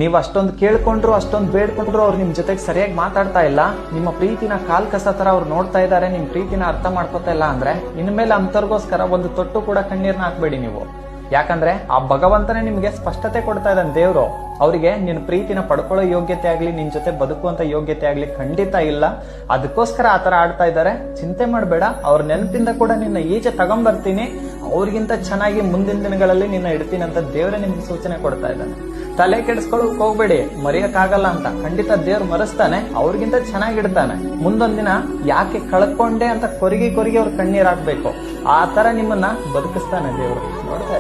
ನೀವು ಅಷ್ಟೊಂದು ಕೇಳ್ಕೊಂಡ್ರು ಅಷ್ಟೊಂದು ಬೇಡ್ಕೊಂಡ್ರು ಅವ್ರು ನಿಮ್ ಜೊತೆಗೆ ಸರಿಯಾಗಿ ಮಾತಾಡ್ತಾ ಇಲ್ಲ, ನಿಮ್ಮ ಪ್ರೀತಿನ ಕಾಲ್ ಕಸ ತರ ಅವ್ರು ನೋಡ್ತಾ ಇದ್ದಾರೆ, ನಿಮ್ ಪ್ರೀತಿನ ಅರ್ಥ ಮಾಡ್ಕೊತಾ ಇಲ್ಲ ಅಂದ್ರೆ ಇನ್ಮೇಲೆ ಅಂತವ್ರಿಗೋಸ್ಕರ ಒಂದು ತೊಟ್ಟು ಕೂಡ ಕಣ್ಣೀರ್ನ ಹಾಕ್ಬೇಡಿ ನೀವು. ಯಾಕಂದ್ರೆ ಆ ಭಗವಂತನೇ ನಿಮ್ಗೆ ಸ್ಪಷ್ಟತೆ ಕೊಡ್ತಾ ಇದ್ದಾನೆ. ದೇವ್ರು ಅವರಿಗೆ ನಿನ್ ಪ್ರೀತಿನ ಪಡ್ಕೊಳ್ಳೋ ಯೋಗ್ಯತೆ ಆಗ್ಲಿ, ನಿನ್ ಜೊತೆ ಬದುಕುವಂತ ಯೋಗ್ಯತೆ ಆಗ್ಲಿ ಖಂಡಿತ ಇಲ್ಲ. ಅದಕ್ಕೋಸ್ಕರ ಆತರ ಆಡ್ತಾ ಇದ್ದಾರೆ. ಚಿಂತೆ ಮಾಡ್ಬೇಡ, ಅವ್ರ ನೆನಪಿಂದ ಕೂಡ ನಿನ್ನ ಈಚೆ ತಗೊಂಡ್ಬರ್ತೀನಿ, ಅವ್ರಿಗಿಂತ ಚೆನ್ನಾಗಿ ಮುಂದಿನ ದಿನಗಳಲ್ಲಿ ನಿನ್ನ ಇಡ್ತೀನಿ ಅಂತ ದೇವ್ರೆ ನಿಮ್ಗೆ ಸೂಚನೆ ಕೊಡ್ತಾ ಇದ್ದಾನೆ. ತಲೆ ಕೆಡಿಸ್ಕೊಳ್ಳೋಕ್ ಹೋಗ್ಬೇಡಿ, ಮರೆಯಕ್ಕಾಗಲ್ಲ ಅಂತ. ಖಂಡಿತ ದೇವ್ರು ಮರೆಸ್ತಾನೆ, ಅವ್ರಿಗಿಂತ ಚೆನ್ನಾಗಿ ಇಡ್ತಾನೆ. ಮುಂದೊಂದ್ ದಿನ ಯಾಕೆ ಕಳ್ಕೊಂಡೆ ಅಂತ ಕೊರಗಿ ಅವ್ರ ಕಣ್ಣೀರ್ ಹಾಕ್ಬೇಕು, ಆ ತರ ನಿಮ್ಮನ್ನ ಬದುಕಿಸ್ತಾನೆ ದೇವ್ರು. ನೋಡ್ತಾ